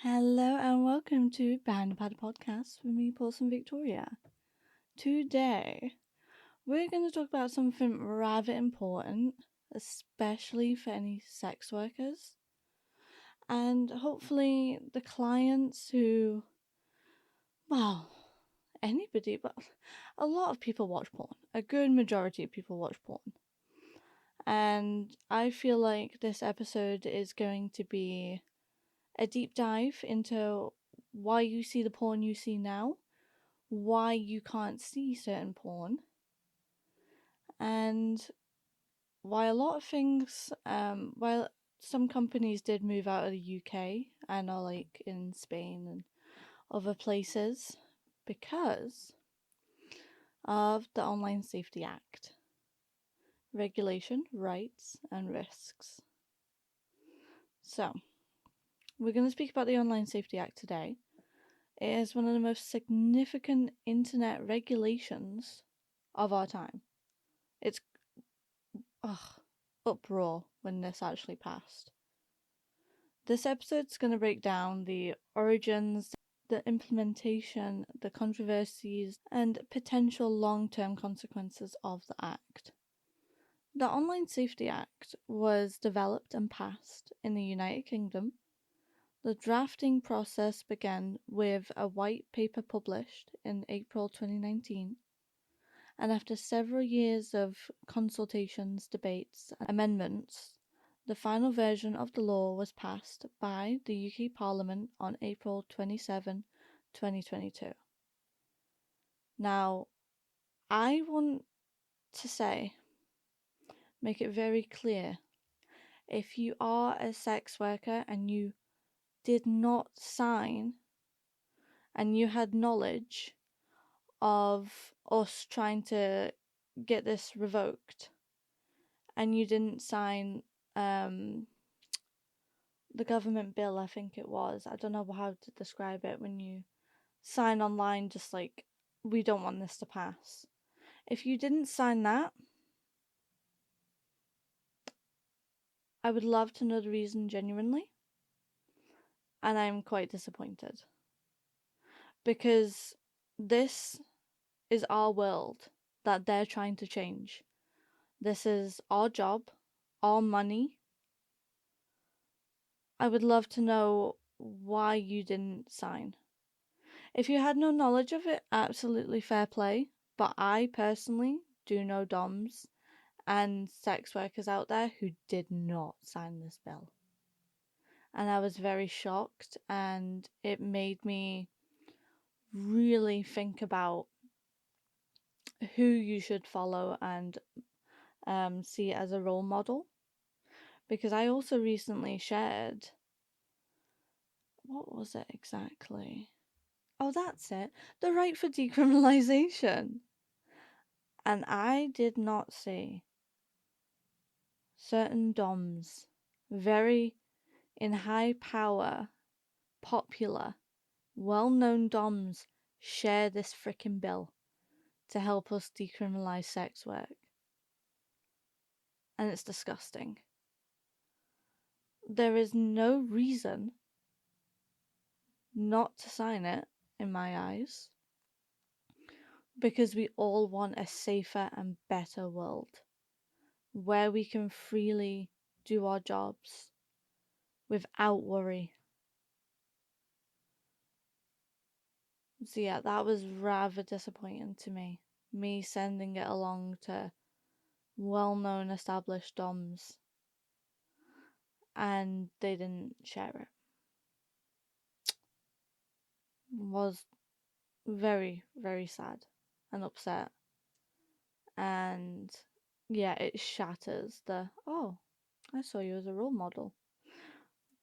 Hello and welcome to Behind the Pad podcast with me, Paulson and Victoria. Today, we're going to talk about something rather important, especially for any sex workers, and hopefully the clients who, well, anybody, but a lot of people watch porn. A good majority of people watch porn. And I feel like this episode is going to be a deep dive into why you see the porn you see now, why you can't see certain porn, and why a lot of things, while some companies did move out of the UK and are like in Spain and other places because of the Online Safety Act. Regulation, rights, and risks. So, we're going to speak about the Online Safety Act today. It is one of the most significant internet regulations of our time. It's uproar when this actually passed. This episode's going to break down the origins, the implementation, the controversies, and potential long-term consequences of the Act. The Online Safety Act was developed and passed in the United Kingdom. The drafting process began with a white paper published in April 2019, and after several years of consultations, debates, and amendments, the final version of the law was passed by the UK Parliament on April 27, 2022. Now, I want to make it very clear, if you are a sex worker and you did not sign and you had knowledge of us trying to get this revoked and you didn't sign the government bill, I think it was. I don't know how to describe it when you sign online, just like, we don't want this to pass. If you didn't sign that, I would love to know the reason genuinely, and I'm quite disappointed. Because this is our world that they're trying to change. This is our job, our money. I would love to know why you didn't sign. If you had no knowledge of it, absolutely fair play. But I personally do know DOMs and sex workers out there who did not sign this bill. And I was very shocked, and it made me really think about who you should follow and see as a role model. Because I also recently shared, what was it exactly? Oh, that's it. The right for decriminalisation. And I did not see certain DOMs, very in high power, popular, well-known DOMs, share this frickin' bill to help us decriminalise sex work. And it's disgusting. There is no reason not to sign it, in my eyes, because we all want a safer and better world where we can freely do our jobs without worry. So yeah, that was rather disappointing to me. Me sending it along to well-known established DOMs and they didn't share it. Was very, very sad and upset. And yeah, it shatters the, oh, I saw you as a role model.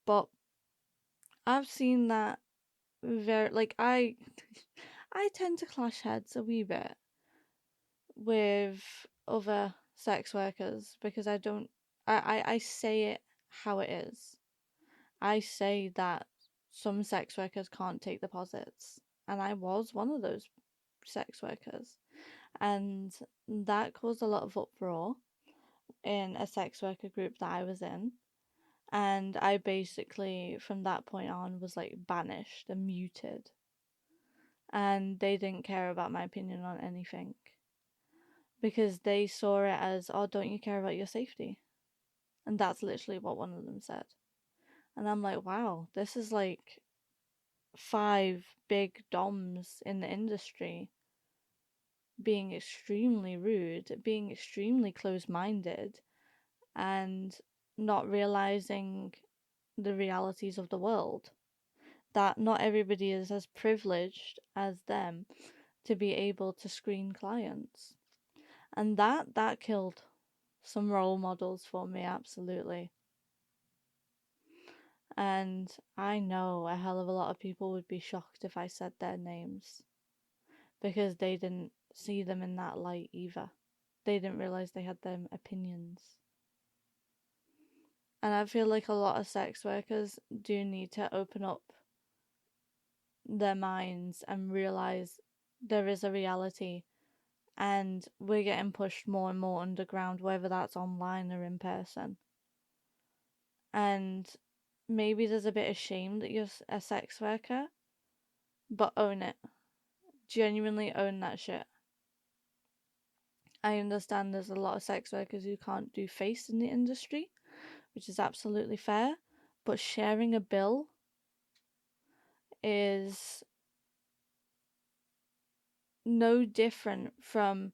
But I've seen that very, like, I tend to clash heads a wee bit with other sex workers because I say it how it is. I say that some sex workers can't take deposits, and I was one of those sex workers, and that caused a lot of uproar in a sex worker group that I was in, And I basically, from that point on, was like banished and muted. And they didn't care about my opinion on anything because they saw it as, oh, don't you care about your safety? And that's literally what one of them said. And I'm like, wow, this is like 5 big DOMs in the industry being extremely rude, being extremely close minded, and not realizing the realities of the world. That not everybody is as privileged as them to be able to screen clients. And that killed some role models for me, absolutely. And I know a hell of a lot of people would be shocked if I said their names because they didn't see them in that light either. They didn't realize they had them opinions. And I feel like a lot of sex workers do need to open up their minds and realize there is a reality and we're getting pushed more and more underground, whether that's online or in person. And maybe there's a bit of shame that you're a sex worker, but own it. Genuinely own that shit. I understand there's a lot of sex workers who can't do face in the industry, which is absolutely fair, but sharing a bill is no different from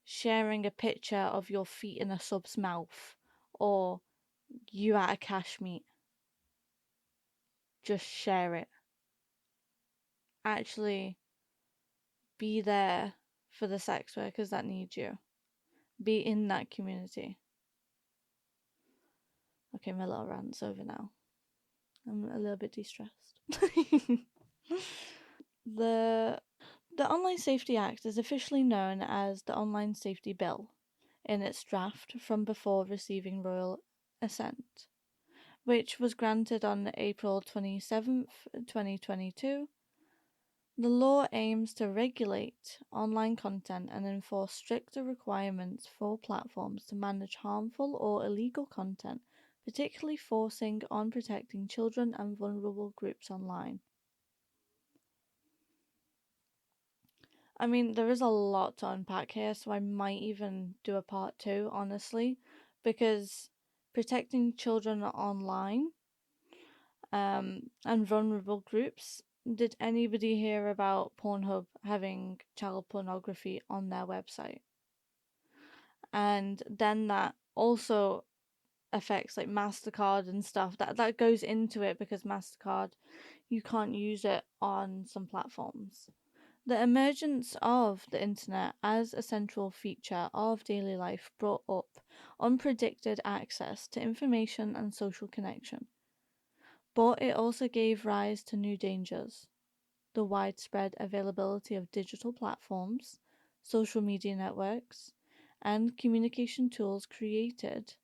sharing a picture of your feet in a sub's mouth or you at a cash meet. Just share it. Actually be there for the sex workers that need you. Be in that community. Okay, my little rant's over now. I'm a little bit de-stressed. the Online Safety Act is officially known as the Online Safety Bill in its draft from before receiving royal assent, which was granted on April 27th, 2022. The law aims to regulate online content and enforce stricter requirements for platforms to manage harmful or illegal content, particularly focusing on protecting children and vulnerable groups online. I mean, there is a lot to unpack here, so I might even do a part 2, honestly, because protecting children online and vulnerable groups. Did anybody hear about Pornhub having child pornography on their website? And then that also affects like MasterCard and stuff. That goes into it because MasterCard, you can't use it on some platforms. The emergence of the internet as a central feature of daily life brought up unpredicted access to information and social connection. But it also gave rise to new dangers. The widespread availability of digital platforms, social media networks, and communication tools created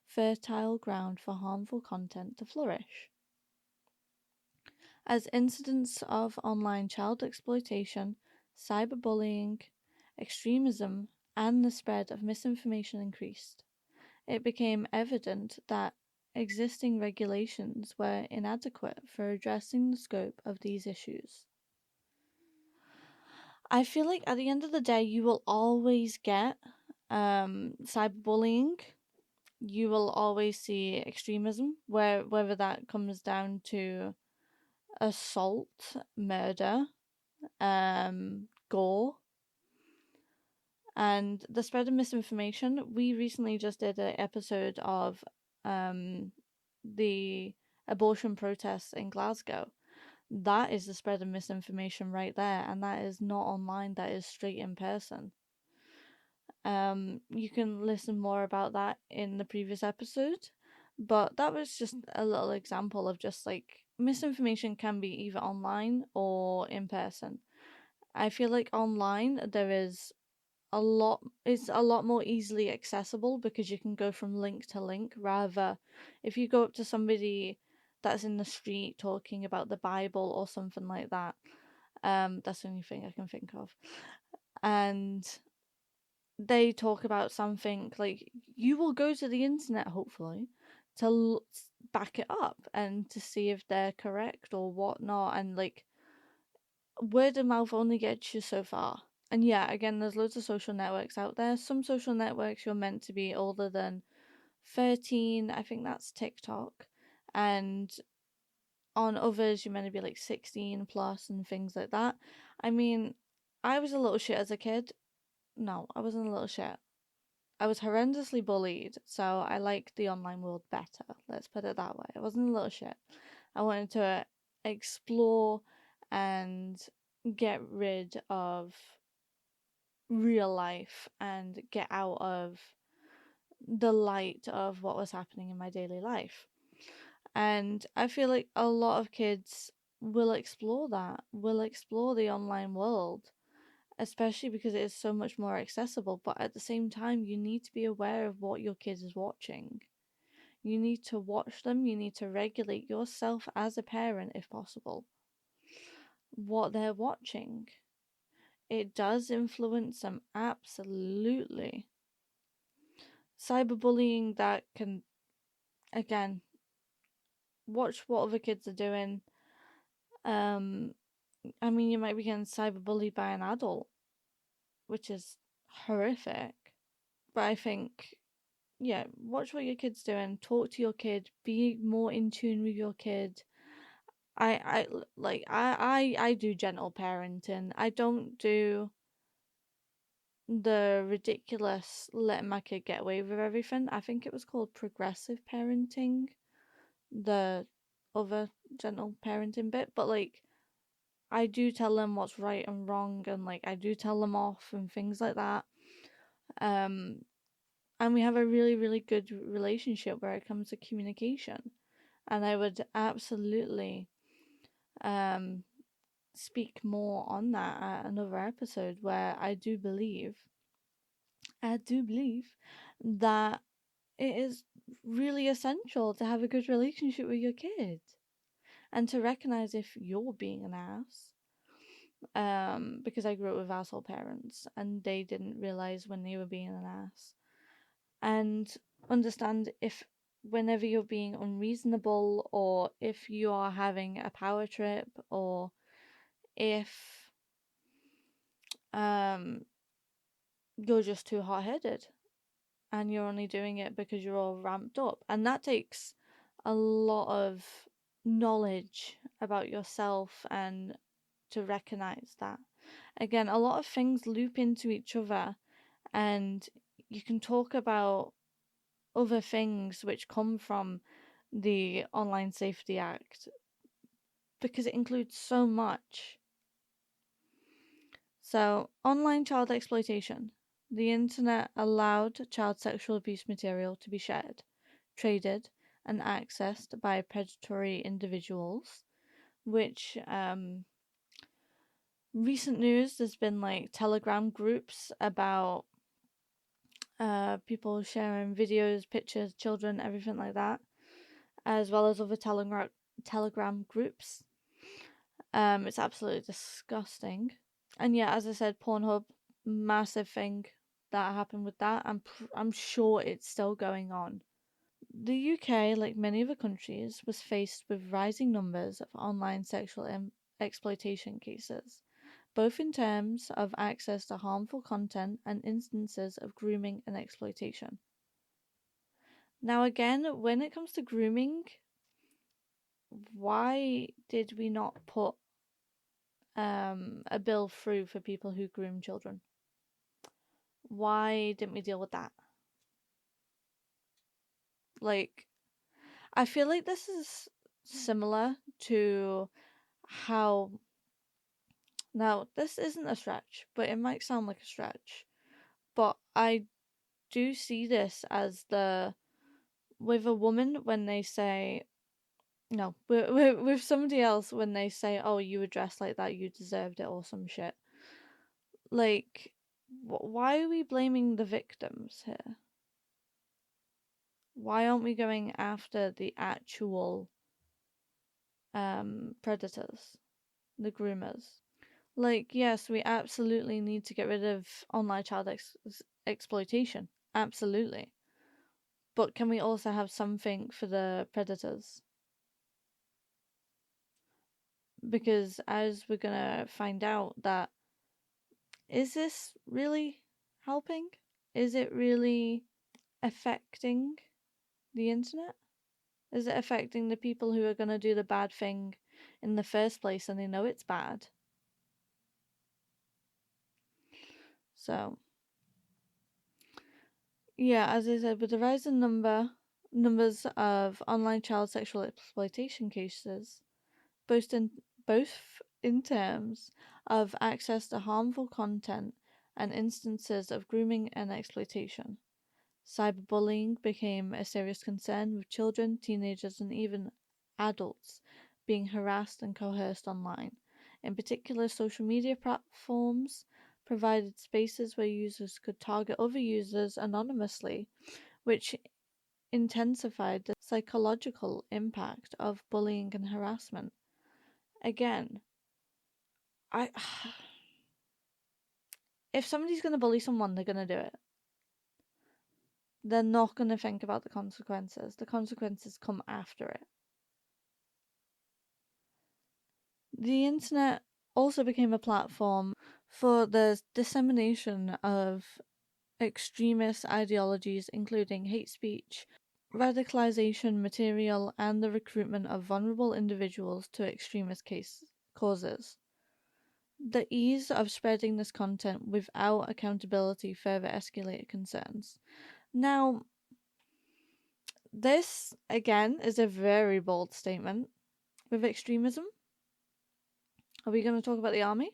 fertile ground for harmful content to flourish. As incidents of online child exploitation, cyberbullying, extremism, and the spread of misinformation increased, it became evident that existing regulations were inadequate for addressing the scope of these issues. I feel like at the end of the day, you will always get cyberbullying. You will always see extremism, whether that comes down to assault, murder, gore, and the spread of misinformation. We recently just did an episode of the abortion protests in Glasgow. That is the spread of misinformation right there, and that is not online, that is straight in person. You can listen more about that in the previous episode, but that was just a little example of just like misinformation can be either online or in person. I feel like online there is it's a lot more easily accessible because you can go from link to link. Rather, if you go up to somebody that's in the street talking about the Bible or something like that, that's the only thing I can think of, and they talk about something, like, you will go to the internet hopefully to back it up and to see if they're correct or whatnot. And like, word of mouth only gets you so far. And yeah, again, there's loads of social networks out there. Some social networks you're meant to be older than 13. I think that's TikTok. And on others, you're meant to be like 16 plus and things like that. I mean, I was a little shit as a kid. No, I wasn't a little shit. I was horrendously bullied, so I liked the online world better. Let's put it that way. I wasn't a little shit. I wanted to explore and get rid of real life and get out of the light of what was happening in my daily life. And I feel like a lot of kids will explore that, will explore the online world, especially because it is so much more accessible. But at the same time, you need to be aware of what your kid is watching. You need to watch them, you need to regulate yourself as a parent, if possible, what they're watching. It does influence them, absolutely. Cyberbullying, that can, again, watch what other kids are doing. I mean, you might be getting cyberbullied by an adult, which is horrific. But I think, yeah, watch what your kid's doing. Talk to your kid. Be more in tune with your kid. I do gentle parenting. I don't do the ridiculous letting my kid get away with everything. I think it was called progressive parenting, the other gentle parenting bit. But like, I do tell them what's right and wrong, and like I do tell them off and things like that. Um, and we have a really, really good relationship where it comes to communication. And I would absolutely speak more on that at another episode, where I do believe that it is really essential to have a good relationship with your kid and to recognize if you're being an ass. Because I grew up with asshole parents and they didn't realize when they were being an ass. And understand if whenever you're being unreasonable, or if you are having a power trip, or if you're just too hot-headed and you're only doing it because you're all ramped up. And that takes a lot of knowledge about yourself and to recognize that. Again, a lot of things loop into each other, and you can talk about other things which come from the Online Safety Act because it includes so much. So, online child exploitation. The internet allowed child sexual abuse material to be shared, traded, and accessed by predatory individuals, which recent news, there's been like Telegram groups about people sharing videos, pictures, children, everything like that, as well as other Telegram groups. It's absolutely disgusting. And yeah, as I said, Pornhub, massive thing that happened with that. I'm sure it's still going on. The UK, like many other countries, was faced with rising numbers of online sexual exploitation cases, both in terms of access to harmful content and instances of grooming and exploitation. Now, again, when it comes to grooming, why did we not put a bill through for people who groom children? Why didn't we deal with that? Like, I feel like this is similar to how. Now, this isn't a stretch, but it might sound like a stretch. But I do see this as with a woman when they say, no, with somebody else when they say, oh, you were dressed like that, you deserved it, or some shit. Like, why are we blaming the victims here? Why aren't we going after the actual predators, the groomers? Like, yes, we absolutely need to get rid of online child exploitation. Absolutely. But can we also have something for the predators? Because as we're gonna find out, that is this really helping? Is it really affecting the internet? Is it affecting the people who are gonna do the bad thing in the first place and they know it's bad? So yeah, as I said, with the rise in numbers of online child sexual exploitation cases, both in terms of access to harmful content and instances of grooming and exploitation, cyberbullying became a serious concern, with children, teenagers, and even adults being harassed and coerced online. In particular, social media platforms provided spaces where users could target other users anonymously, which intensified the psychological impact of bullying and harassment. Again, I if somebody's going to bully someone, they're going to do it. They're not going to think about the consequences. The consequences come after it. The internet also became a platform for the dissemination of extremist ideologies, including hate speech, radicalization material, and the recruitment of vulnerable individuals to extremist causes. The ease of spreading this content without accountability further escalated concerns. Now, this, again, is a very bold statement. With extremism, are we going to talk about the army?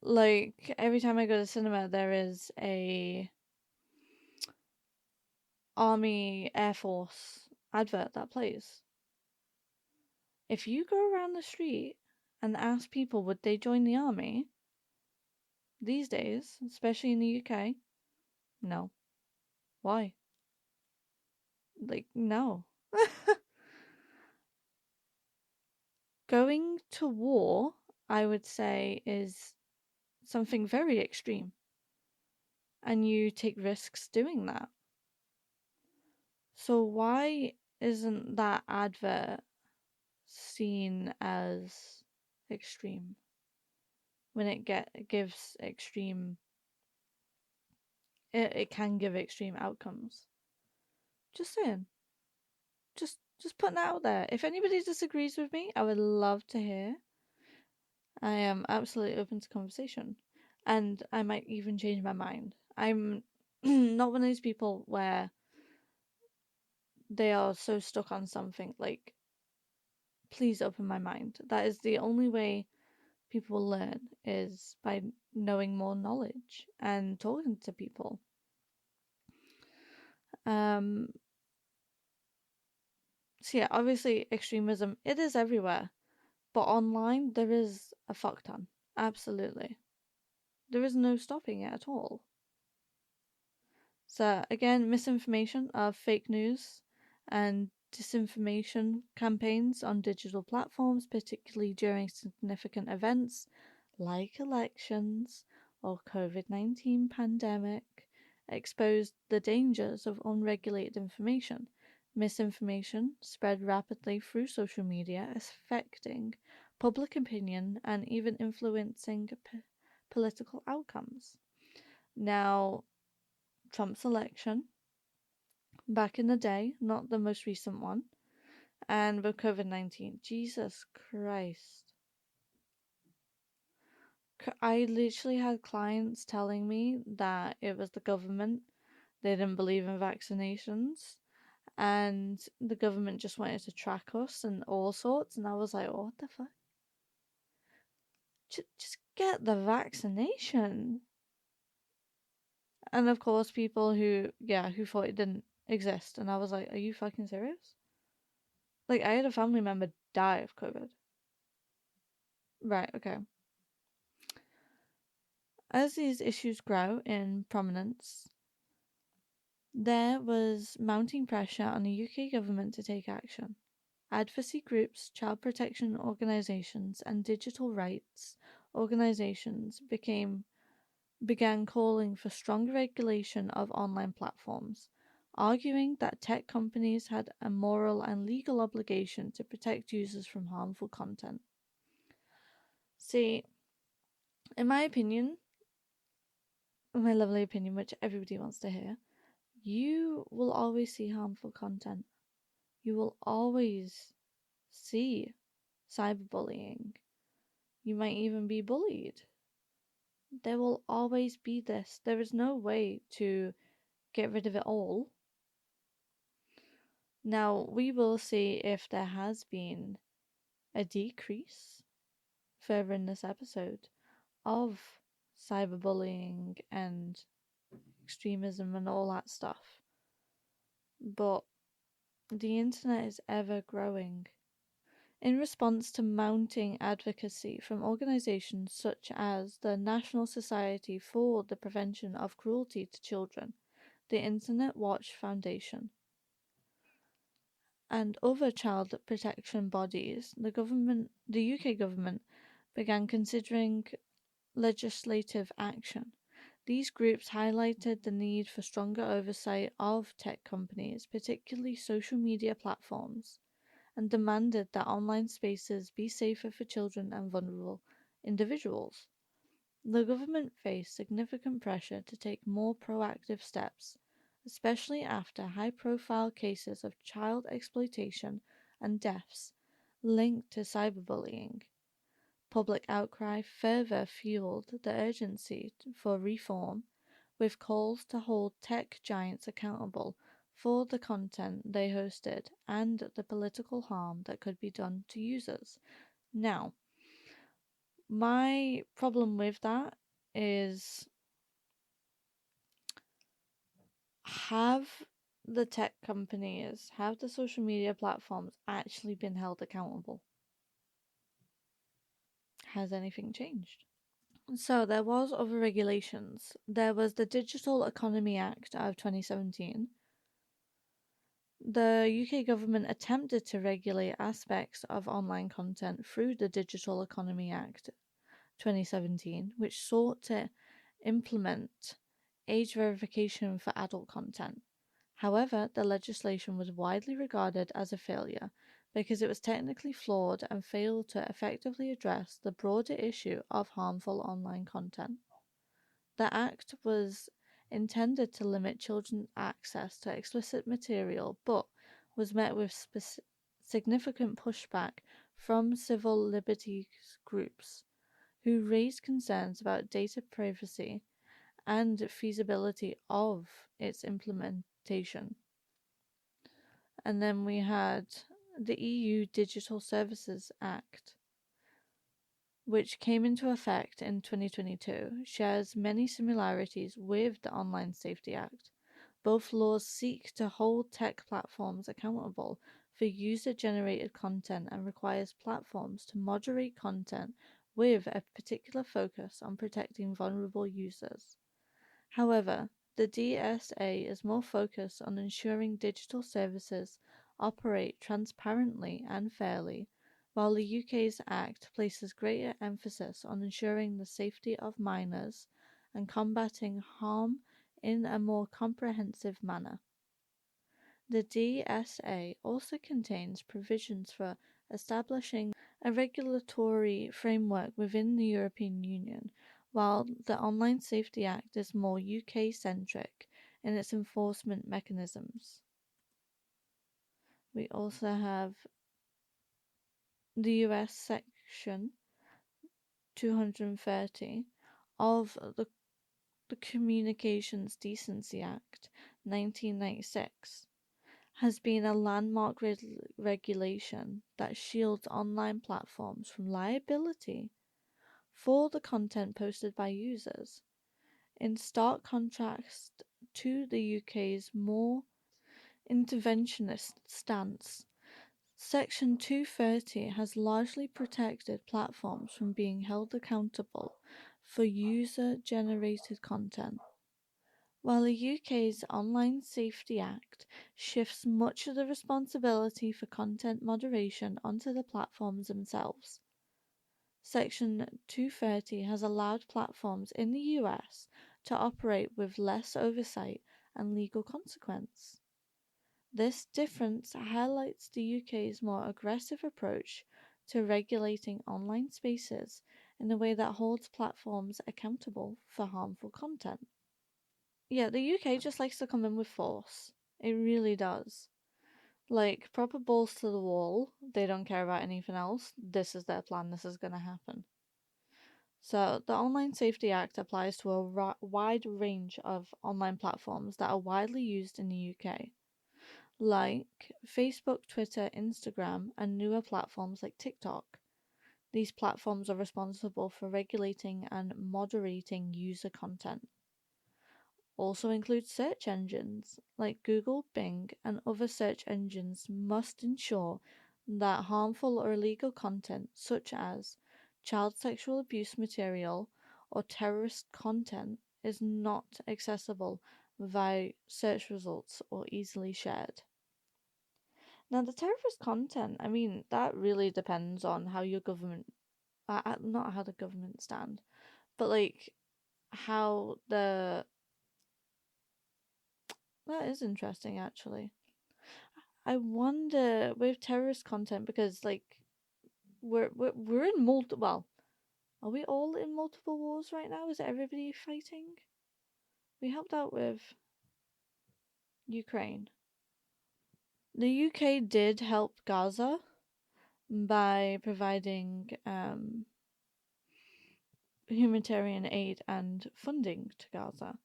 Like, every time I go to cinema, there is a Army Air Force advert that plays. If you go around the street and ask people would they join the army these days, especially in the UK, no. Why? Like, no. Going to war, I would say, is something very extreme. And you take risks doing that. So why isn't that advert seen as extreme when it gives extreme it can give extreme outcomes? Just saying. Just putting that out there. If anybody disagrees with me, I would love to hear. I am absolutely open to conversation. And I might even change my mind. I'm not one of those people where they are so stuck on something. Like, please open my mind. That is the only way people will learn, is by knowing more knowledge and talking to people. So yeah, obviously extremism, it is everywhere. But online, there is a fuck ton. Absolutely. There is no stopping it at all. So again, misinformation of fake news and disinformation campaigns on digital platforms, particularly during significant events like elections or COVID-19 pandemic, exposed the dangers of unregulated information. Misinformation spread rapidly through social media, affecting public opinion and even influencing political outcomes. Now, Trump's election back in the day, not the most recent one, and with COVID-19. Jesus Christ. I literally had clients telling me that it was the government. They didn't believe in vaccinations, and the government just wanted to track us and all sorts. And I was like, oh, what the fuck? Just get the vaccination. And of course, people who thought it didn't exist. And I was like, are you fucking serious? Like, I had a family member die of COVID. Right, okay. As these issues grow in prominence, there was mounting pressure on the UK government to take action. Advocacy groups, child protection organisations, and digital rights organisations became began calling for stronger regulation of online platforms, arguing that tech companies had a moral and legal obligation to protect users from harmful content. See, in my opinion, my lovely opinion, which everybody wants to hear, you will always see harmful content. You will always see cyberbullying. You might even be bullied. There will always be this. There is no way to get rid of it all. Now, we will see if there has been a decrease further in this episode of cyberbullying and extremism and all that stuff. But the internet is ever growing. In response to mounting advocacy from organizations such as the National Society for the Prevention of Cruelty to Children, the Internet Watch Foundation, and other child protection bodies, the UK government began considering legislative action. These groups highlighted the need for stronger oversight of tech companies, particularly social media platforms, and demanded that online spaces be safer for children and vulnerable individuals. The government faced significant pressure to take more proactive steps, especially after high-profile cases of child exploitation and deaths linked to cyberbullying. Public outcry further fueled the urgency for reform, with calls to hold tech giants accountable for the content they hosted and the political harm that could be done to users. Now, my problem with that is, have the tech companies, have the social media platforms actually been held accountable? Has anything changed? So there was other regulations. There was the Digital Economy Act of 2017. The UK government attempted to regulate aspects of online content through the Digital Economy Act 2017, which sought to implement age verification for adult content. However, the legislation was widely regarded as a failure because it was technically flawed and failed to effectively address the broader issue of harmful online content. The act was intended to limit children's access to explicit material, but was met with significant pushback from civil liberties groups, who raised concerns about data privacy and feasibility of its implementation. And then we had the EU Digital Services Act, which came into effect in 2022, shares many similarities with the Online Safety Act. Both laws seek to hold tech platforms accountable for user-generated content and requires platforms to moderate content with a particular focus on protecting vulnerable users. However, the DSA is more focused on ensuring digital services operate transparently and fairly, while the UK's Act places greater emphasis on ensuring the safety of minors and combating harm in a more comprehensive manner. The DSA also contains provisions for establishing a regulatory framework within the European Union, while the Online Safety Act is more UK-centric in its enforcement mechanisms. We also have the US Section 230 of the Communications Decency Act 1996 has been a landmark regulation that shields online platforms from liability for the content posted by users. In stark contrast to the UK's more interventionist stance, Section 230 has largely protected platforms from being held accountable for user-generated content, while the UK's Online Safety Act shifts much of the responsibility for content moderation onto the platforms themselves. Section 230 has allowed platforms in the US to operate with less oversight and legal consequence. This difference highlights the UK's more aggressive approach to regulating online spaces in a way that holds platforms accountable for harmful content. Yeah, the UK just likes to come in with force. It really does. Like, proper balls to the wall. They don't care about anything else. This is their plan. This is going to happen. So, the Online Safety Act applies to a wide range of online platforms that are widely used in the UK, like Facebook, Twitter, Instagram, and newer platforms like TikTok. These platforms are responsible for regulating and moderating user content. Also includes search engines like Google, Bing, and other search engines must ensure that harmful or illegal content such as child sexual abuse material or terrorist content is not accessible via search results or easily shared. Now, the terrorist content, I mean, that really depends on how your government, not how the government stand, but like how the that is interesting, actually. I wonder with terrorist content because like we're in multiple. Well, are we all in multiple wars right now? Is everybody fighting? We helped out with Ukraine. The UK did help Gaza by providing humanitarian aid and funding to Gaza,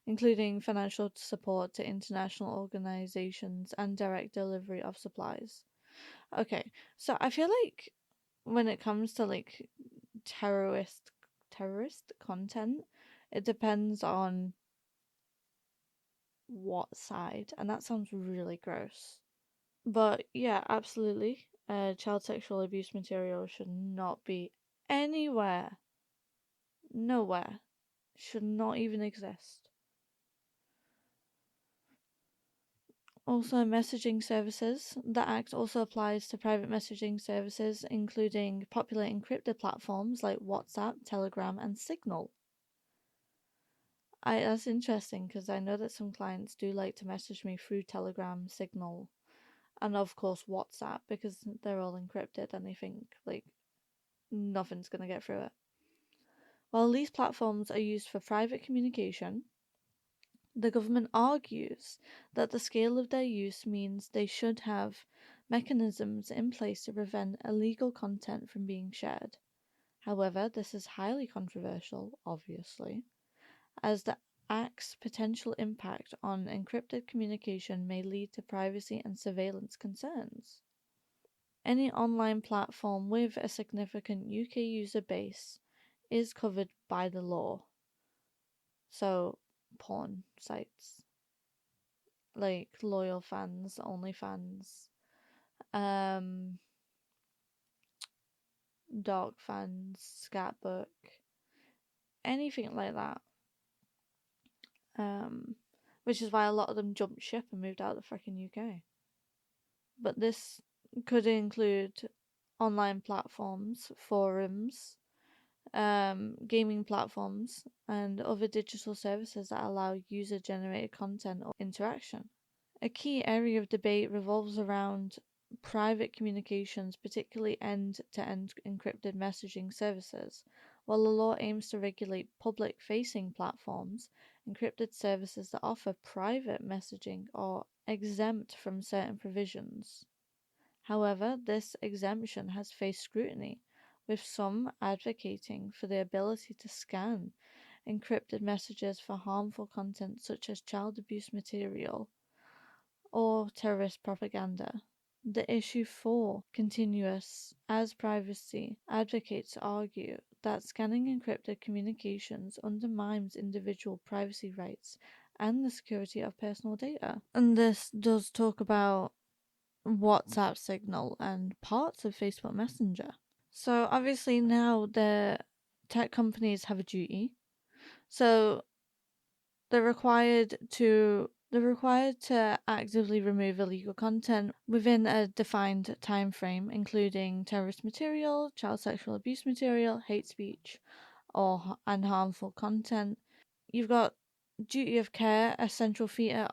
including financial support to international organizations and direct delivery of supplies. Okay, so I feel like when it comes to like terrorist content, it depends on what side, and that sounds really gross. But yeah, absolutely. Child sexual abuse material should not be anywhere, nowhere, should not even exist. Also, messaging services. The Act also applies to private messaging services, including popular encrypted platforms like WhatsApp, Telegram, and Signal. That's interesting because I know that some clients do like to message me through Telegram, Signal, and of course WhatsApp because they're all encrypted and they think like nothing's gonna get through it. While these platforms are used for private communication, the government argues that the scale of their use means they should have mechanisms in place to prevent illegal content from being shared. However, this is highly controversial, obviously, as the Act's potential impact on encrypted communication may lead to privacy and surveillance concerns. Any online platform with a significant UK user base is covered by the law. So, porn sites like Loyal Fans, OnlyFans, um, Dog Fans, Scatbook, anything like that. Which is why a lot of them jumped ship and moved out of the freaking UK. But this could include online platforms, forums, gaming platforms, and other digital services that allow user generated content or interaction. A key area of debate revolves around private communications, particularly end to end encrypted messaging services. While the law aims to regulate public facing platforms, encrypted services that offer private messaging are exempt from certain provisions. However, this exemption has faced scrutiny, with some advocating for the ability to scan encrypted messages for harmful content such as child abuse material or terrorist propaganda. The issue for continuous as privacy advocates argue that scanning encrypted communications undermines individual privacy rights and the security of personal data. And this does talk about WhatsApp, Signal, and parts of Facebook Messenger. So obviously now the tech companies have a duty. So they're required to They're required to actively remove illegal content within a defined time frame, including terrorist material, child sexual abuse material, hate speech, and harmful content. You've got duty of care. A central feature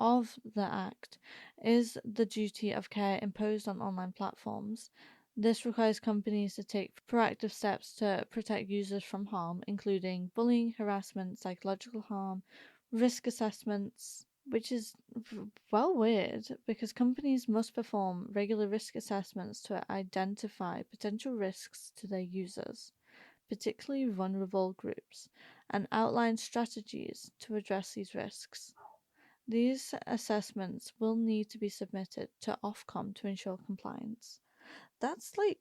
of the Act is the duty of care imposed on online platforms. This requires companies to take proactive steps to protect users from harm, including bullying, harassment, psychological harm, risk assessments, which is weird because companies must perform regular risk assessments to identify potential risks to their users, particularly vulnerable groups, and outline strategies to address these risks. These assessments will need to be submitted to Ofcom to ensure compliance. That's like,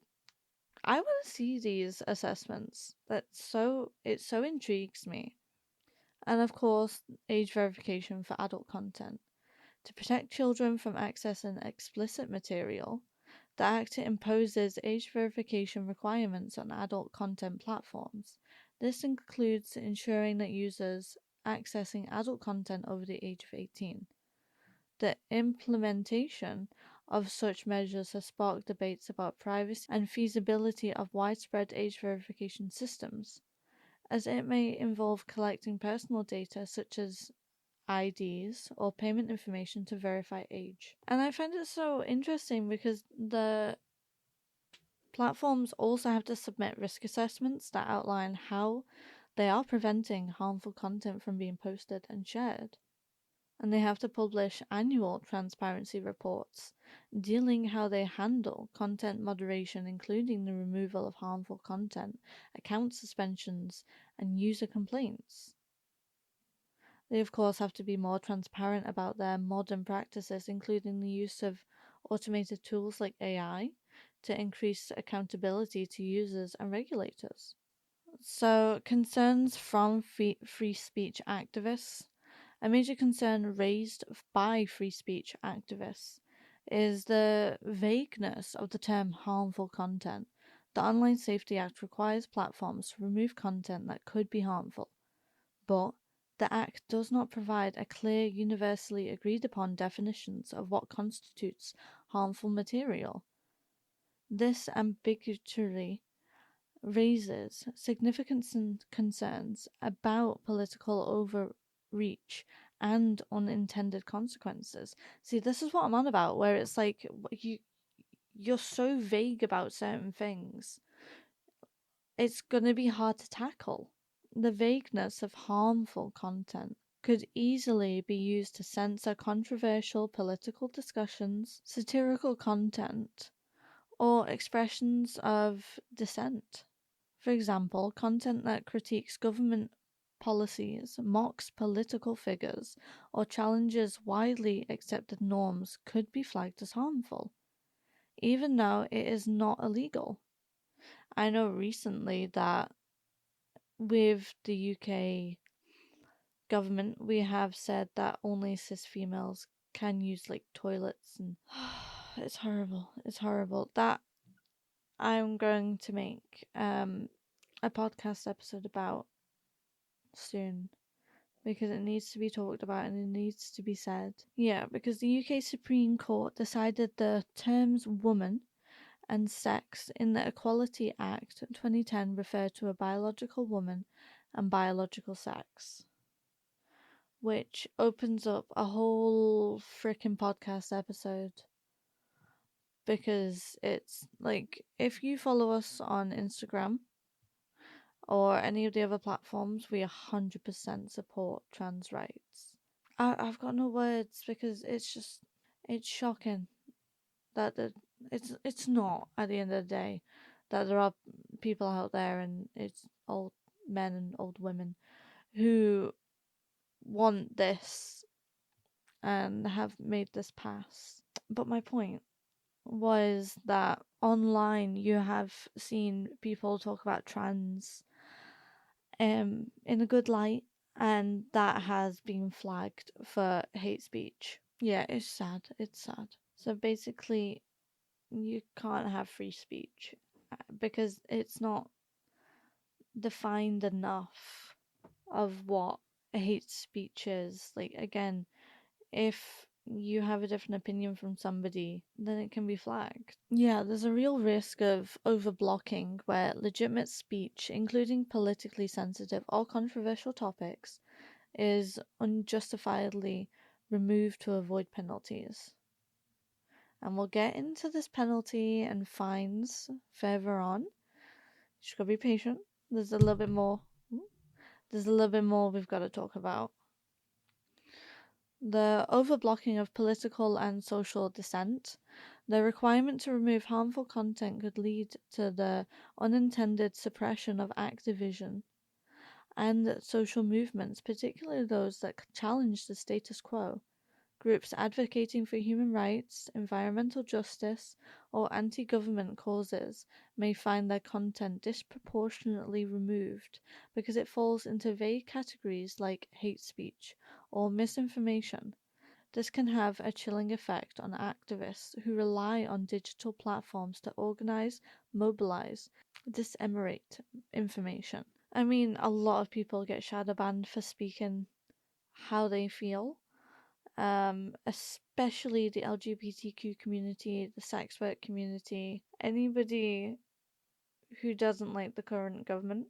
I want to see these assessments. It so intrigues me. And of course, age verification for adult content. To protect children from accessing explicit material, the Act imposes age verification requirements on adult content platforms. This includes ensuring that users accessing adult content over the age of 18. The implementation of such measures has sparked debates about privacy and feasibility of widespread age verification systems, as it may involve collecting personal data such as IDs or payment information to verify age. And I find it so interesting because the platforms also have to submit risk assessments that outline how they are preventing harmful content from being posted and shared. And they have to publish annual transparency reports dealing how they handle content moderation, including the removal of harmful content, account suspensions, and user complaints. They, of course, have to be more transparent about their modern practices, including the use of automated tools like AI to increase accountability to users and regulators. So, concerns from free speech activists. A major concern raised by free speech activists is the vagueness of the term harmful content. The Online Safety Act requires platforms to remove content that could be harmful, but the Act does not provide a clear, universally agreed upon definitions of what constitutes harmful material. This ambiguity raises significant concerns about political overreach and unintended consequences. See, this is what I'm on about, where it's like you're so vague about certain things, it's going to be hard to tackle. The vagueness of harmful content could easily be used to censor controversial political discussions, satirical content, or expressions of dissent. For example, content that critiques government policies, mocks political figures, or challenges widely accepted norms could be flagged as harmful, even though it is not illegal. I know recently that with the UK government, we have said that only cis females can use like toilets, and it's horrible. It's horrible. That I'm going to make a podcast episode about soon because it needs to be talked about and it needs to be said. Yeah, because the UK Supreme Court decided the terms woman and sex in the Equality Act 2010 refer to a biological woman and biological sex, which opens up a whole freaking podcast episode. Because it's like, if you follow us on Instagram or any of the other platforms, we 100% support trans rights. I've got no words because it's shocking that it's not, at the end of the day, that there are people out there, and it's old men and old women who want this and have made this pass. But my point was that online you have seen people talk about trans in a good light, and that has been flagged for hate speech. Yeah, it's sad. It's sad. So basically, you can't have free speech because it's not defined enough of what hate speeches. Like, again, if you have a different opinion from somebody, then it can be flagged. Yeah, there's a real risk of overblocking where legitimate speech, including politically sensitive or controversial topics, is unjustifiably removed to avoid penalties. And we'll get into this penalty and fines further on. Just gotta be patient. There's a little bit more. There's a little bit more we've got to talk about. The overblocking of political and social dissent. The requirement to remove harmful content could lead to the unintended suppression of activism and social movements, particularly those that challenge the status quo. Groups advocating for human rights, environmental justice, or anti government causes may find their content disproportionately removed because it falls into vague categories like hate speech or misinformation. This can have a chilling effect on activists who rely on digital platforms to organize, mobilize, disseminate information. I mean, a lot of people get shadow banned for speaking how they feel, especially the LGBTQ community, the sex work community, anybody who doesn't like the current government,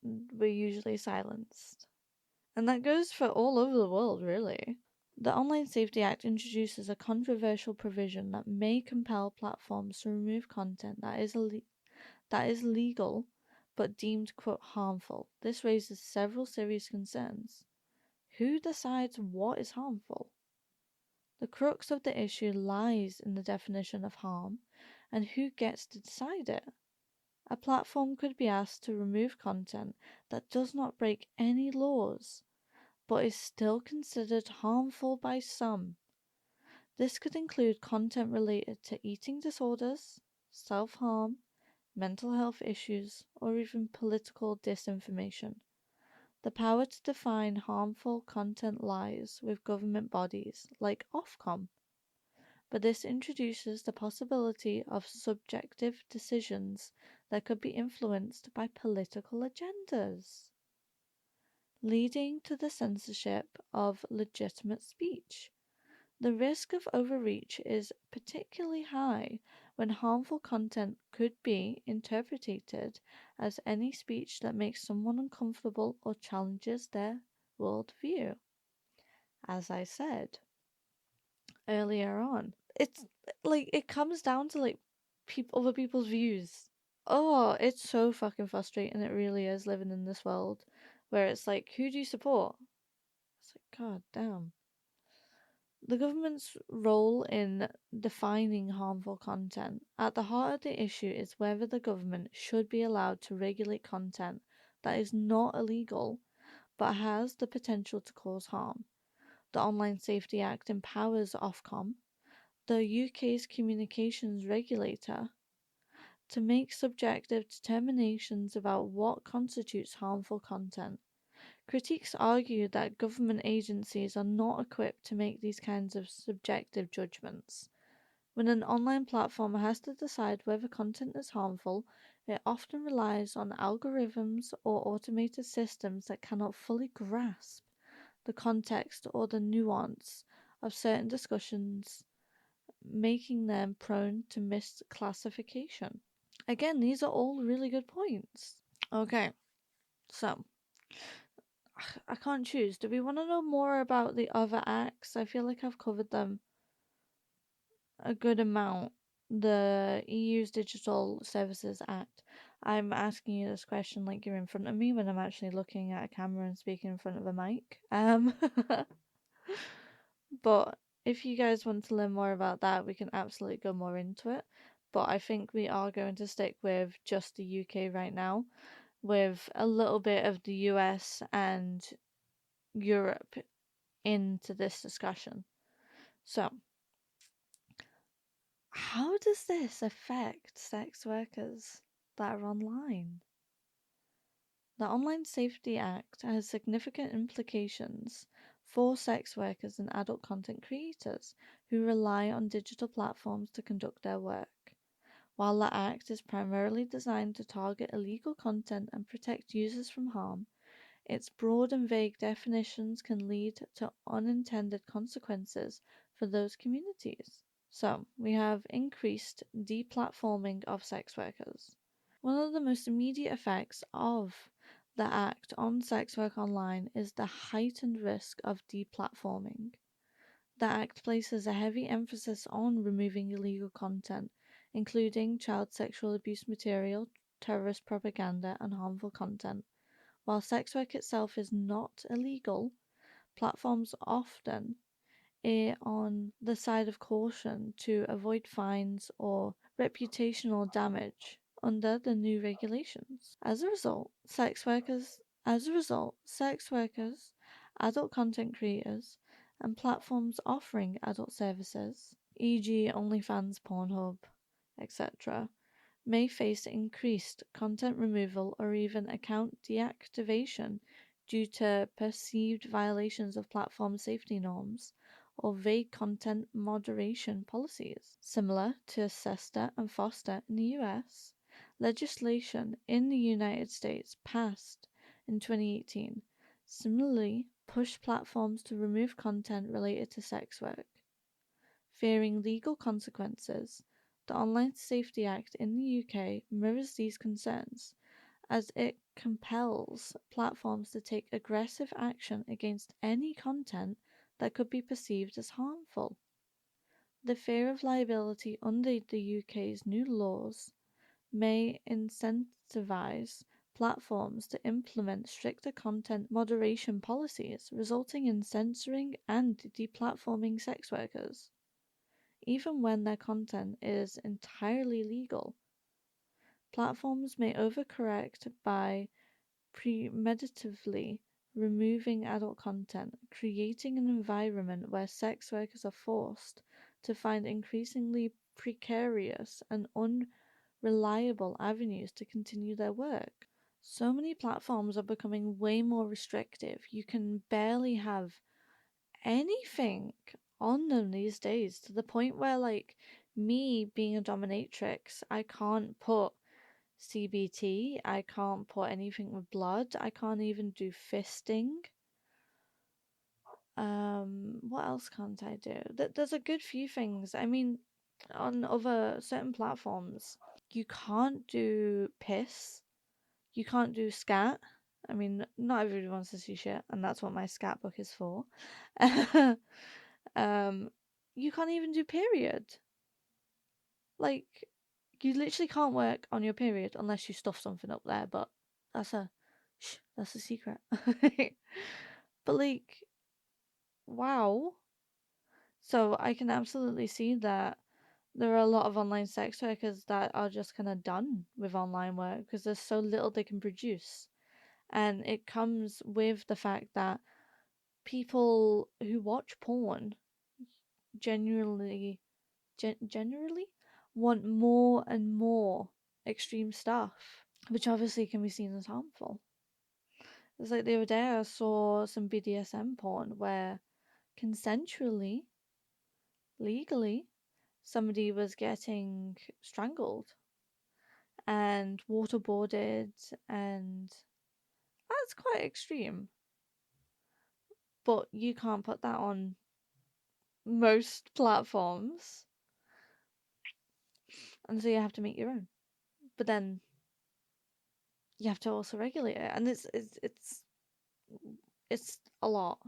we're usually silenced. And that goes for all over the world, really. The Online Safety Act introduces a controversial provision that may compel platforms to remove content that is legal but deemed, quote, harmful. This raises several serious concerns. Who decides what is harmful? The crux of the issue lies in the definition of harm and who gets to decide it. A platform could be asked to remove content that does not break any laws, but is still considered harmful by some. This could include content related to eating disorders, self harm, mental health issues, or even political disinformation. The power to define harmful content lies with government bodies like Ofcom, but this introduces the possibility of subjective decisions that could be influenced by political agendas, leading to the censorship of legitimate speech. The risk of overreach is particularly high when harmful content could be interpreted as any speech that makes someone uncomfortable or challenges their worldview. As I said earlier on, it's like it comes down to like other people's views. Oh, it's so fucking frustrating. It really is living in this world where it's like, who do you support? It's like, god damn. The government's role in defining harmful content. At the heart of the issue is whether the government should be allowed to regulate content that is not illegal but has the potential to cause harm. The Online Safety Act empowers Ofcom, the UK's communications regulator, to make subjective determinations about what constitutes harmful content. Critics argue that government agencies are not equipped to make these kinds of subjective judgments. When an online platform has to decide whether content is harmful, it often relies on algorithms or automated systems that cannot fully grasp the context or the nuance of certain discussions, making them prone to misclassification. Again, these are all really good points. Okay, so I can't choose. Do we want to know more about the other acts? I feel like I've covered them a good amount. The EU's Digital Services Act. I'm asking you this question like you're in front of me when I'm actually looking at a camera and speaking in front of a mic. But if you guys want to learn more about that, we can absolutely go more into it. But I think we are going to stick with just the UK right now, with a little bit of the US and Europe into this discussion. So, how does this affect sex workers that are online? The Online Safety Act has significant implications for sex workers and adult content creators who rely on digital platforms to conduct their work. While the Act is primarily designed to target illegal content and protect users from harm, Its broad and vague definitions can lead to unintended consequences for those communities. So, we have increased deplatforming of sex workers. One of the most immediate effects of the Act on sex work online is the heightened risk of deplatforming. The Act places a heavy emphasis on removing illegal content, including child sexual abuse material, terrorist propaganda, and harmful content. While sex work itself is not illegal, platforms often err on the side of caution to avoid fines or reputational damage under the new regulations. As a result, sex workers, adult content creators, and platforms offering adult services, e.g., OnlyFans, Pornhub, etc., may face increased content removal or even account deactivation due to perceived violations of platform safety norms or vague content moderation policies. Similar to SESTA and FOSTA in the US, legislation in the United States passed in 2018 similarly pushed platforms to remove content related to sex work. Fearing legal consequences, the Online Safety Act in the UK mirrors these concerns, as it compels platforms to take aggressive action against any content that could be perceived as harmful. The fear of liability under the UK's new laws may incentivize platforms to implement stricter content moderation policies, resulting in censoring and deplatforming sex workers even when their content is entirely legal. Platforms may overcorrect by premeditatively removing adult content, creating an environment where sex workers are forced to find increasingly precarious and unreliable avenues to continue their work. So many platforms are becoming way more restrictive. You can barely have anything on them these days to the point where, like, me being a dominatrix, I can't put CBT, I can't put anything with blood, I can't even do fisting. What else can't I do? There's a good few things. I mean, on other certain platforms, you can't do piss, you can't do scat. I mean, not everybody wants to see shit, and that's what my scat book is for. Um, you can't even do period. Like, you literally can't work on your period unless you stuff something up there, but that's a secret. But like, wow. So I can absolutely see that there are a lot of online sex workers that are just kind of done with online work because there's so little they can produce. And it comes with the fact that people who watch porn genuinely generally want more and more extreme stuff, which obviously can be seen as harmful. It's like the other day I saw some BDSM porn where consensually, legally, somebody was getting strangled and waterboarded, and that's quite extreme. But you can't put that on most platforms, and so you have to make your own. But then you have to also regulate it, and it's a lot.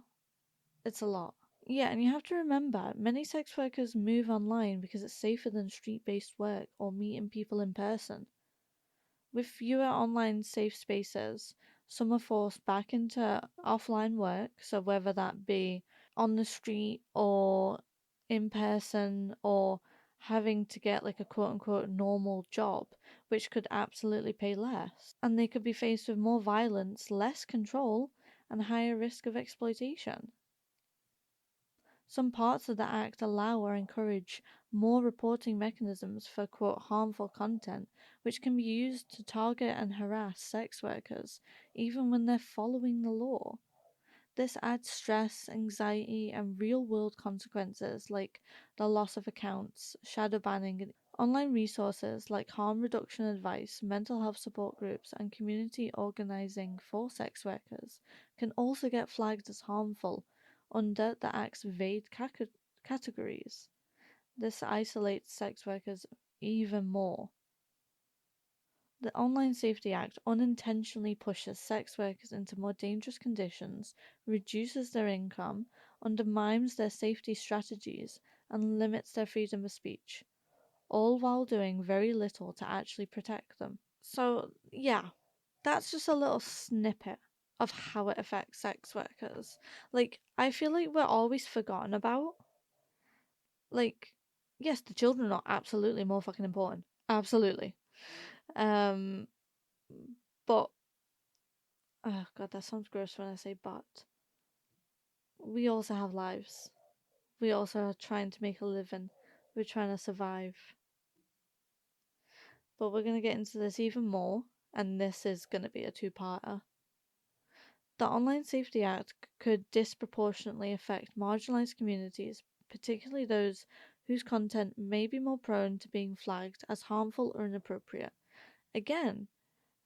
It's a lot. Yeah, and you have to remember, many sex workers move online because it's safer than street-based work or meeting people in person. With fewer online safe spaces, some are forced back into offline work, so whether that be on the street or in person or having to get like a quote unquote normal job, which could absolutely pay less. And they could be faced with more violence, less control, and higher risk of exploitation. Some parts of the Act allow or encourage more reporting mechanisms for quote harmful content, which can be used to target and harass sex workers, even when they're following the law. This adds stress, anxiety, and real world consequences like the loss of accounts, shadow banning, Online resources like harm reduction advice, mental health support groups, and community organizing for sex workers can also get flagged as harmful under the Act's vague categories. This isolates sex workers even more. The Online Safety Act unintentionally pushes sex workers into more dangerous conditions, reduces their income, undermines their safety strategies, and limits their freedom of speech, all while doing very little to actually protect them. So, yeah, that's just a little snippet of how it affects sex workers. Like, I feel like we're always forgotten about. Like, yes, the children are absolutely more fucking important. Absolutely. Um, but, oh god, that sounds gross when I say but. We also have lives. We also are trying to make a living. We're trying to survive. But we're going to get into this even more, and this is going to be a two-parter. The Online Safety Act could disproportionately affect marginalized communities, particularly those whose content may be more prone to being flagged as harmful or inappropriate. Again,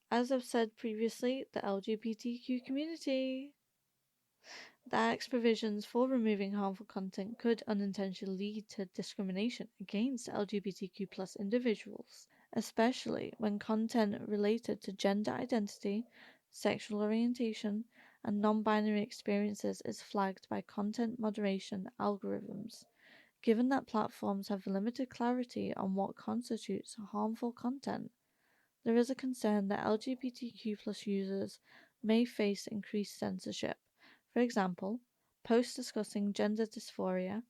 as I've said previously, the LGBTQ community. The Act's provisions for removing harmful content could unintentionally lead to discrimination against LGBTQ individuals, especially when content related to gender identity, sexual orientation, and non binary experiences is flagged by content moderation algorithms. Given that platforms have limited clarity on what constitutes harmful content, there is a concern that LGBTQ users may face increased censorship. For example, posts discussing gender dysphoria,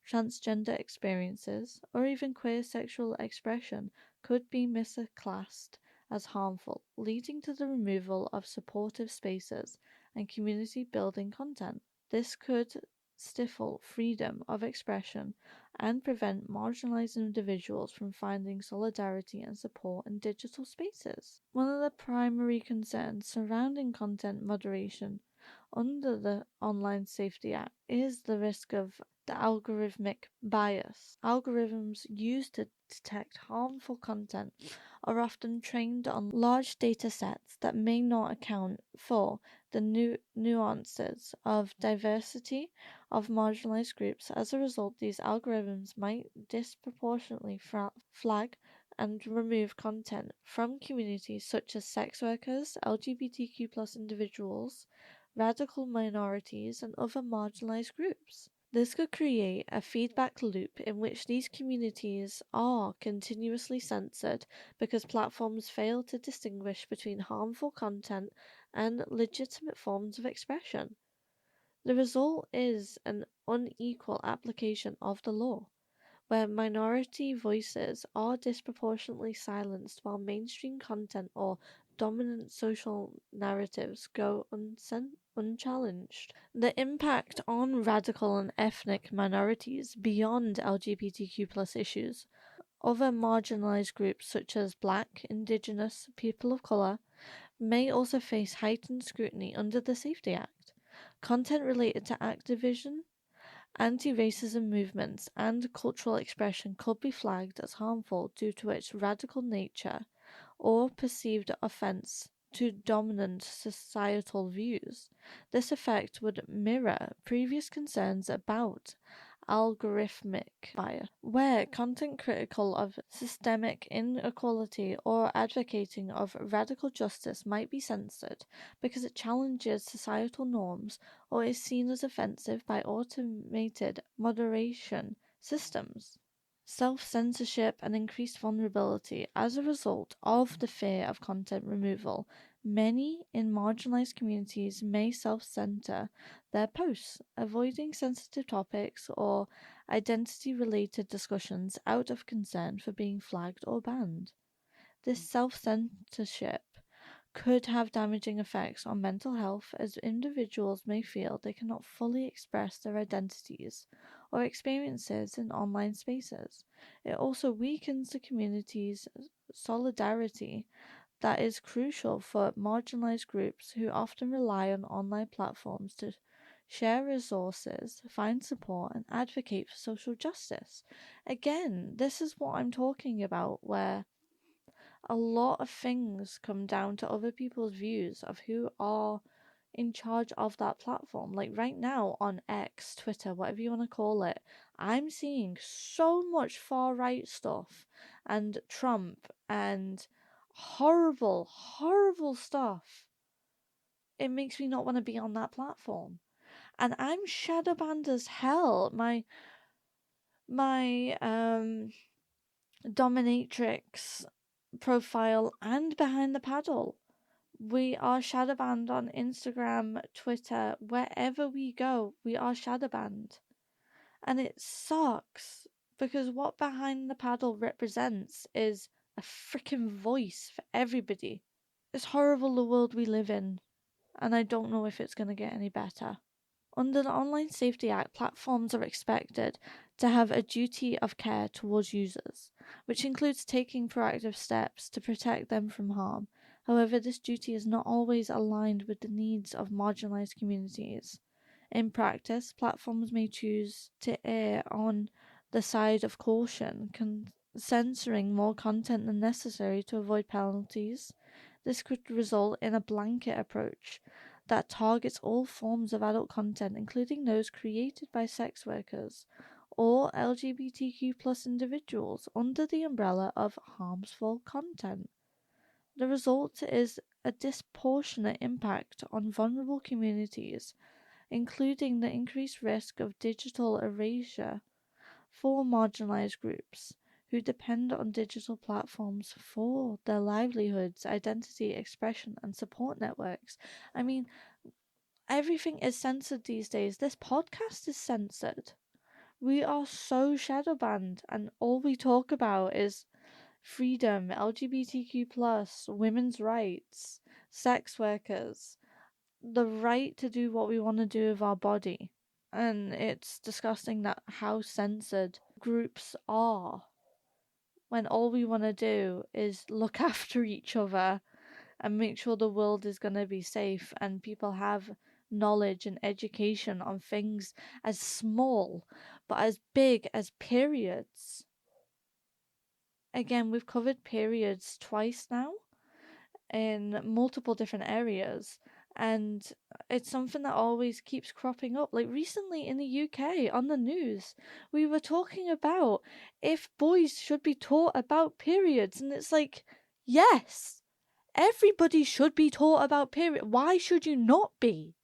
transgender experiences, or even queer sexual expression could be misclassed as harmful, leading to the removal of supportive spaces and community building content. This could stifle freedom of expression and prevent marginalized individuals from finding solidarity and support in digital spaces. One of the primary concerns surrounding content moderation under the Online Safety Act is the risk of the algorithmic bias. Algorithms used to detect harmful content are often trained on large data sets that may not account for the nuances of diversity of marginalized groups. As a result, these algorithms might disproportionately flag and remove content from communities such as sex workers, LGBTQ individuals, radical minorities, and other marginalized groups. This could create a feedback loop in which these communities are continuously censored because platforms fail to distinguish between harmful content and legitimate forms of expression. The result is an unequal application of the law, where minority voices are disproportionately silenced while mainstream content or dominant social narratives go unchallenged. The impact on radical and ethnic minorities beyond LGBTQ issues, other marginalized groups such as Black, Indigenous, people of color, may also face heightened scrutiny under the Safety Act. Content related to activism, anti-racism movements, and cultural expression could be flagged as harmful due to its radical nature or perceived offense to dominant societal views. This effect would mirror previous concerns about algorithmic bias, where content critical of systemic inequality or advocating of radical justice might be censored because it challenges societal norms or is seen as offensive by automated moderation systems. Self-censorship and increased vulnerability as a result of the fear of content removal. Many in marginalized communities may self-censor their posts, avoiding sensitive topics or identity-related discussions out of concern for being flagged or banned. This self-censorship could have damaging effects on mental health as individuals may feel they cannot fully express their identities or experiences in online spaces. It also weakens the community's solidarity that is crucial for marginalized groups who often rely on online platforms to share resources, find support, and advocate for social justice. Again, this is what I'm talking about, where a lot of things come down to other people's views of who are in charge of that platform. Like right now on X, Twitter, whatever you want to call it, I'm seeing so much far right stuff and Trump and horrible, horrible stuff. It makes me not want to be on that platform. And I'm shadow banned as hell. My dominatrix profile and behind the paddle. We are shadow banned on Instagram, Twitter, wherever we go, we are shadow banned. And it sucks because what behind the paddle represents is a freaking voice for everybody. It's horrible the world we live in, and I don't know if it's going to get any better. Under the Online Safety Act, platforms are expected to have a duty of care towards users, which includes taking proactive steps to protect them from harm. However, this duty is not always aligned with the needs of marginalized communities. In practice, platforms may choose to err on the side of caution, censoring more content than necessary to avoid penalties. This could result in a blanket approach that targets all forms of adult content, including those created by sex workers or LGBTQ plus individuals, under the umbrella of harmful content. The result is a disproportionate impact on vulnerable communities, including the increased risk of digital erasure for marginalized groups who depend on digital platforms for their livelihoods, identity, expression, and support networks. I mean, everything is censored these days. This podcast is censored. We are so shadow banned, and all we talk about is freedom, LGBTQ plus, women's rights, sex workers, the right to do what we want to do with our body. And it's disgusting that how censored groups are when all we want to do is look after each other and make sure the world is going to be safe and people have knowledge and education on things as small but as big as periods. Again, we've covered periods twice now in multiple different areas, and it's something that always keeps cropping up. Like recently in the UK on the news, we were talking about if boys should be taught about periods, and it's like, yes, everybody should be taught about period. Why should you not be?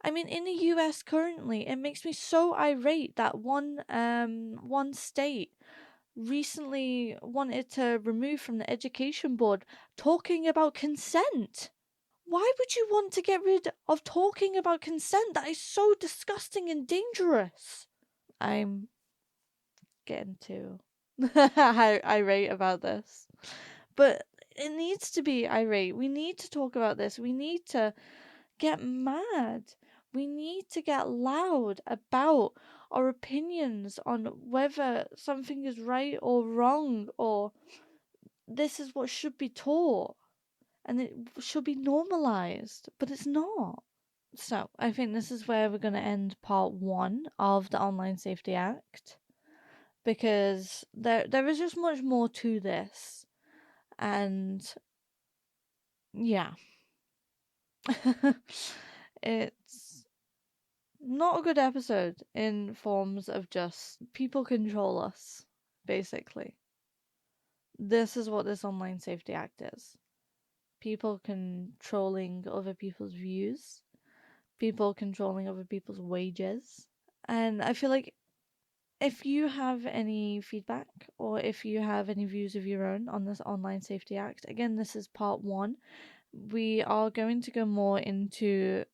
I mean, in the US currently, it makes me so irate that one state recently wanted to remove from the education board talking about consent. Why would you want to get rid of talking about consent? That is so disgusting and dangerous. I'm getting too irate about this. But it needs to be irate. We need to talk about this. We need to get mad. We need to get loud about our opinions on whether something is right or wrong, or this is what should be taught and it should be normalized, but it's not. So I think this is where we're going to end part 1 of the Online Safety Act, because there is just much more to this, and yeah. It's not a good episode in forms of just people control us, basically. This is what this Online Safety Act is. People controlling other people's views, people controlling other people's wages. And I feel like if you have any feedback or if you have any views of your own on this Online Safety Act, again, this is part 1. We are going to go more into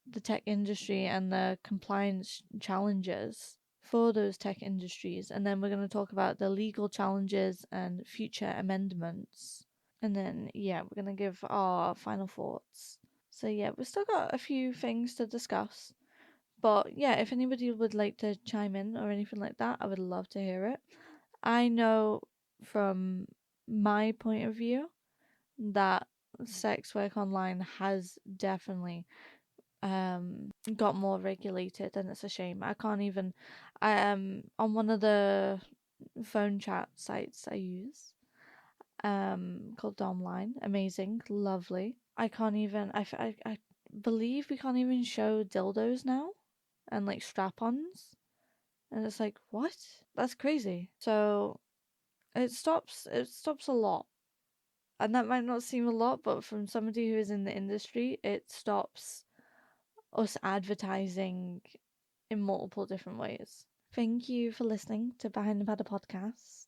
the tech industry and the compliance challenges for those tech industries, and then we're going to talk about the legal challenges and future amendments, and then we're going to give our final thoughts. So we've still got a few things to discuss, but if anybody would like to chime in or anything like that, I would love to hear it. I know from my point of view that sex work online has definitely got more regulated, and it's a shame. I can't even. I on one of the phone chat sites I use, called Domline. Amazing, lovely. I can't even. I believe we can't even show dildos now, and like strap-ons, and it's like what? That's crazy. So it stops a lot, and that might not seem a lot, but from somebody who is in the industry, it stops us advertising in multiple different ways. Thank you for listening to Behind the Padder podcast.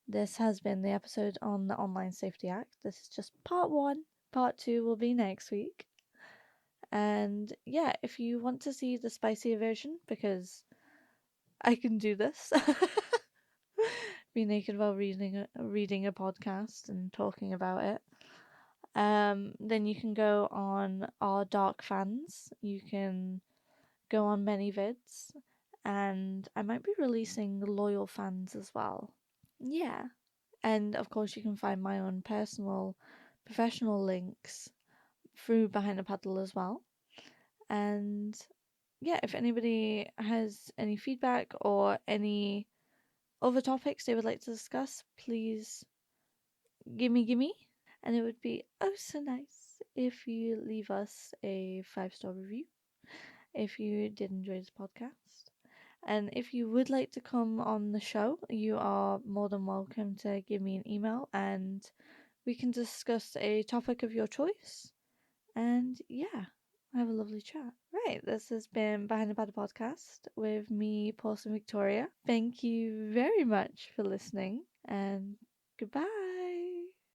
This has been the episode on the Online Safety Act. This is just part one. Part two will be next week. And yeah, if you want to see the spicier version, because I can do this, be naked while reading a podcast and talking about it. Then you can go on our Dark Fans. You can go on many vids, and I might be releasing loyal fans as well. Yeah. And of course, you can find my own personal professional links through Behind the Paddle as well. And yeah, if anybody has any feedback or any other topics they would like to discuss, please gimme. And it would be oh so nice if you leave us a 5-star review if you did enjoy this podcast. And if you would like to come on the show, you are more than welcome to give me an email and we can discuss a topic of your choice. And yeah, have a lovely chat. Right, this has been Behind the Padder podcast with me, Paulson Victoria. Thank you very much for listening and goodbye.